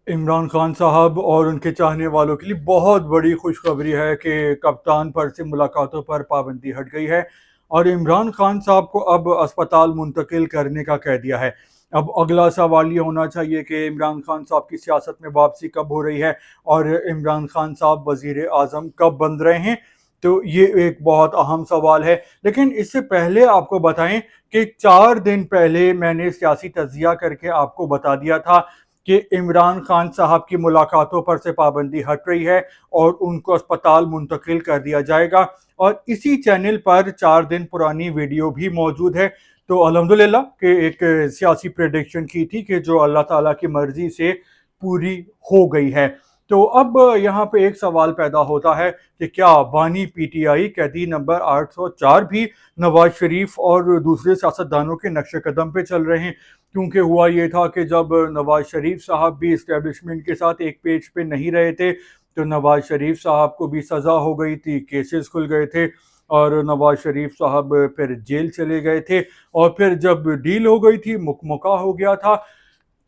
इमरान खान साहब और उनके चाहने वालों के लिए बहुत बड़ी खुशखबरी है कि कप्तान पर से मुलाकातों पर पाबंदी हट गई है और इमरान खान साहब को अब अस्पताल मुंतकिल करने का कह दिया है। अब अगला सवाल ये होना चाहिए कि इमरान खान साहब की सियासत में वापसी कब हो रही है और इमरान खान साहब वजीर आज़म कब बन रहे हैं। तो ये एक बहुत अहम सवाल है, लेकिन इससे पहले आपको बताएं कि 4 दिन पहले मैंने सियासी तज्जिया करके आपको बता दिया था कि इमरान खान साहब की मुलाकातों पर से पाबंदी हट रही है और उनको अस्पताल मुंतकिल कर दिया जाएगा। और इसी चैनल पर 4 दिन पुरानी वीडियो भी मौजूद है। तो अल्हम्दुलिल्लाह कि एक सियासी प्रेडिक्शन की थी कि जो अल्लाह ताला की मर्जी से पूरी हो गई है। तो अब यहाँ पे एक सवाल पैदा होता है कि क्या बानी पीटीआई कैदी नंबर 804 भी नवाज शरीफ और दूसरे सियासतदानों के नक्शे कदम पे चल रहे हैं। क्योंकि हुआ ये था कि जब नवाज शरीफ साहब भी इस्टेब्लिशमेंट के साथ एक पेज पे नहीं रहे थे तो नवाज शरीफ साहब को भी सज़ा हो गई थी, केसेस खुल गए थे और नवाज शरीफ साहब फिर जेल चले गए थे। और फिर जब डील हो गई थी, मुकमका हो गया था,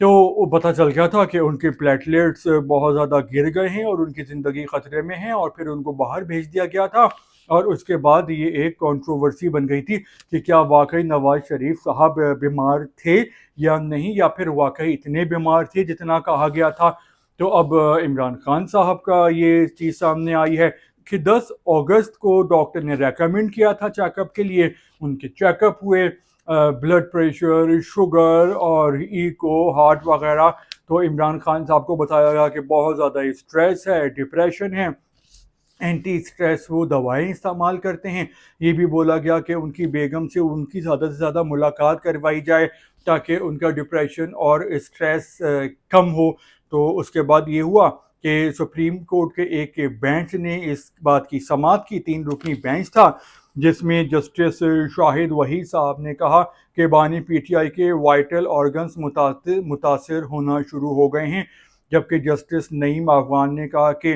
तो वो पता चल गया था कि उनके प्लेटलेट्स बहुत ज़्यादा गिर गए हैं और उनकी ज़िंदगी ख़तरे में है और फिर उनको बाहर भेज दिया गया था। और उसके बाद ये एक कंट्रोवर्सी बन गई थी कि क्या वाकई नवाज शरीफ साहब बीमार थे या नहीं, या फिर वाकई इतने बीमार थे जितना कहा गया था। तो अब इमरान खान साहब का ये चीज़ सामने आई है कि 10 अगस्त को डॉक्टर ने रेकमेंड किया था चेकअप के लिए। उनके चेकअप हुए, ब्लड प्रेशर, शुगर और ईको, हार्ट वगैरह। तो इमरान खान साहब को बताया गया कि बहुत ज़्यादा स्ट्रेस है, डिप्रेशन है, एंटी स्ट्रेस वो दवाएं इस्तेमाल करते हैं। ये भी बोला गया कि उनकी बेगम से उनकी ज़्यादा से ज़्यादा मुलाकात करवाई जाए ताकि उनका डिप्रेशन और स्ट्रेस कम हो। तो उसके बाद ये हुआ कि सुप्रीम कोर्ट के एक बेंच ने इस बात की समाअत की। 3 रुकनी बेंच था जिसमें जस्टिस शाहिद वहीद साहब ने कहा कि बानी पीटीआई के वाइटल ऑर्गन्स मुतासर होना शुरू हो गए हैं, जबकि जस्टिस नईम अफगान ने कहा कि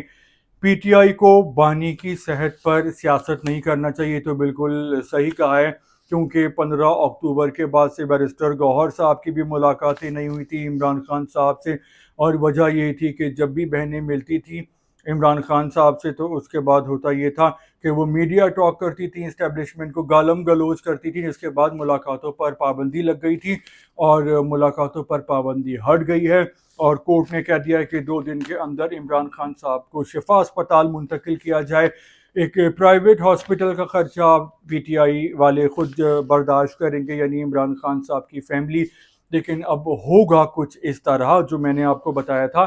पीटीआई को बानी की सेहत पर सियासत नहीं करना चाहिए। तो बिल्कुल सही कहा है, क्योंकि 15 अक्टूबर के बाद से बैरिस्टर गौहर साहब की भी मुलाकातें नहीं हुई थी इमरान खान साहब से। और वजह ये थी कि जब भी बहनें मिलती थी इमरान खान साहब से तो उसके बाद होता ये था कि वो मीडिया टॉक करती थी, इस्टेब्लिशमेंट को गालम गलोच करती थी, जिसके बाद मुलाकातों पर पाबंदी लग गई थी और मुलाकातों पर पाबंदी हट गई है। और कोर्ट ने कह दिया है कि 2 दिन के अंदर इमरान खान साहब को शिफा अस्पताल मुंतकिल किया जाए। एक प्राइवेट हॉस्पिटल का खर्चा पीटीआई वाले खुद बर्दाश्त करेंगे, यानी इमरान खान साहब की फैमिली। लेकिन अब होगा कुछ इस तरह जो मैंने आपको बताया था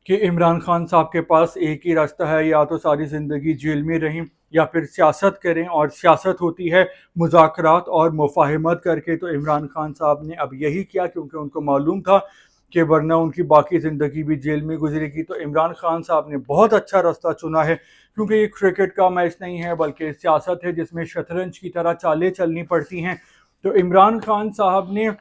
कि इमरान खान साहब के पास एक ही रास्ता है, या तो सारी ज़िंदगी जेल में रहें या फिर सियासत करें। और सियासत होती है मुज़ाकरात और मुफाहमत करके। तो इमरान खान साहब ने अब यही किया, क्योंकि उनको मालूम था कि वरना उनकी बाकी ज़िंदगी भी जेल में गुजरेगी। तो इमरान खान साहब ने बहुत अच्छा रास्ता चुना है, क्योंकि ये क्रिकेट का मैच नहीं है बल्कि सियासत है जिसमें शतरंज की तरह चालें चलनी पड़ती हैं। तो इमरान खान साहब ने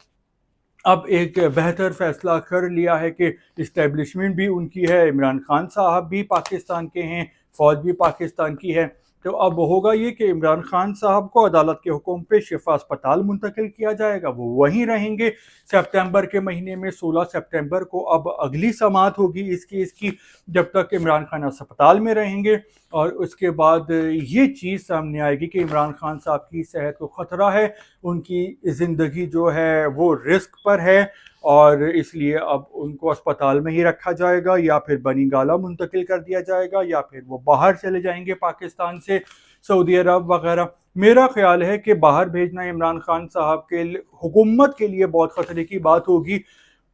अब एक बेहतर फैसला कर लिया है कि इस्टेब्लिशमेंट भी उनकी है, इमरान खान साहब भी पाकिस्तान के हैं, फ़ौज भी पाकिस्तान की है। तो अब होगा ये कि इमरान खान साहब को अदालत के हुक्म पे शिफा अस्पताल मुंतकिल किया जाएगा, वो वहीं रहेंगे। सितंबर के महीने में 16 सितंबर को अब अगली समाअत होगी इस केस की, जब तक इमरान खान अस्पताल में रहेंगे। और उसके बाद ये चीज़ सामने आएगी कि इमरान खान साहब की सेहत को ख़तरा है, उनकी ज़िंदगी जो है वो रिस्क पर है और इसलिए अब उनको अस्पताल में ही रखा जाएगा, या फिर बनी गाला मुंतकिल कर दिया जाएगा, या फिर वो बाहर चले जाएंगे पाकिस्तान से, सऊदी अरब वगैरह। मेरा ख्याल है कि बाहर भेजना इमरान खान साहब के हुकूमत के लिए बहुत ख़तरे की बात होगी।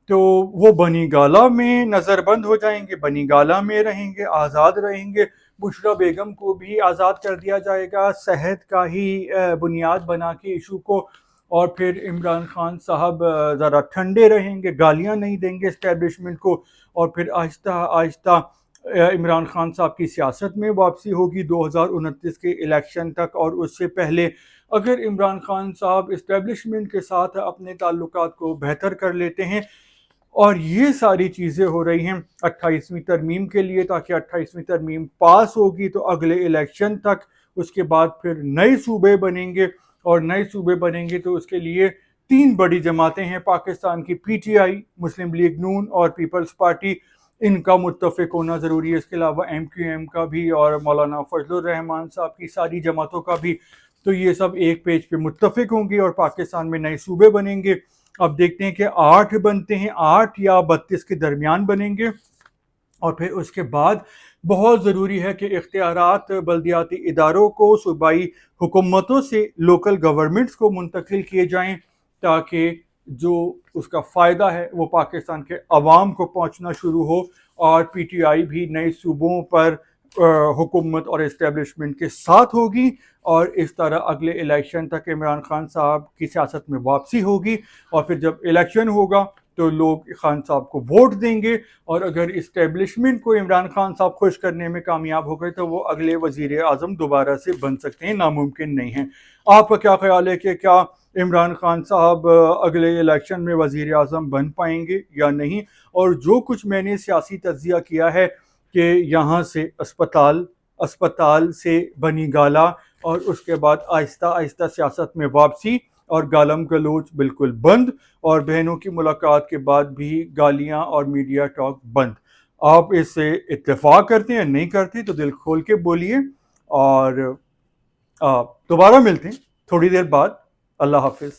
तो वो बनी गाला में नज़रबंद हो जाएंगे, बनी गाला में रहेंगे, आज़ाद रहेंगे। बुशरा बेगम को भी आज़ाद कर दिया जाएगा सेहत का ही बुनियाद बना के इशू को। और फिर इमरान खान साहब ज़रा ठंडे रहेंगे, गालियां नहीं देंगे इस्टेब्लिशमेंट को। और फिर आहिस्ता आहिस्ता इमरान खान साहब की सियासत में वापसी होगी 2029 के इलेक्शन तक। और उससे पहले अगर इमरान खान साहब इस्टेब्लिशमेंट के साथ अपने ताल्लुकात को बेहतर कर लेते हैं, और ये सारी चीज़ें हो रही हैं 28वीं तरमीम के लिए, ताकि 28वीं तरमीम पास होगी तो अगले इलेक्शन तक, उसके बाद फिर नए सूबे बनेंगे। और नए सूबे बनेंगे तो उसके लिए تین بڑی جماعتیں ہیں پاکستان کی، P T I, Muslim league نون اور پیپلز پارٹی، ان کا متفق ہونا ضروری ہے، اس کے علاوہ ایم کیو ایم کا بھی اور مولانا فضل الرحمان صاحب کی ساری جماعتوں کا بھی، تو یہ سب ایک پیج پہ متفق ہوں گے اور پاکستان میں نئے صوبے بنیں گے۔ اب دیکھتے ہیں کہ 8 بنتے ہیں، 8 یا 32 کے درمیان بنیں گے، اور پھر اس کے بعد بہت ضروری ہے کہ اختیارات بلدیاتی اداروں کو صوبائی حکومتوں سے لوکل گورنمنٹس کو منتقل کیے جائیں، تاکہ جو اس کا فائدہ ہے وہ پاکستان کے عوام کو پہنچنا شروع ہو، اور پی ٹی آئی بھی نئے صوبوں پر حکومت اور اسٹیبلشمنٹ کے ساتھ ہوگی، اور اس طرح اگلے الیکشن تک عمران خان صاحب کی سیاست میں واپسی ہوگی، اور پھر جب الیکشن ہوگا تو لوگ خان صاحب کو ووٹ دیں گے، اور اگر اسٹیبلشمنٹ کو عمران خان صاحب خوش کرنے میں کامیاب ہو گئے تو وہ اگلے وزیر اعظم دوبارہ سے بن سکتے ہیں، ناممکن نہیں ہے۔ آپ کا کیا خیال ہے کہ کیا عمران خان صاحب اگلے الیکشن میں وزیر اعظم بن پائیں گے یا نہیں؟ اور جو کچھ میں نے سیاسی تجزیہ کیا ہے کہ یہاں سے اسپتال سے بنی گالا، اور اس کے بعد آہستہ آہستہ سیاست میں واپسی، اور گالم گلوچ بالکل بند، اور بہنوں کی ملاقات کے بعد بھی گالیاں اور میڈیا ٹاک بند، آپ اس سے اتفاق کرتے ہیں نہیں کرتے تو دل کھول کے بولیے، اور دوبارہ ملتے ہیں تھوڑی دیر بعد۔ اللہ حافظ۔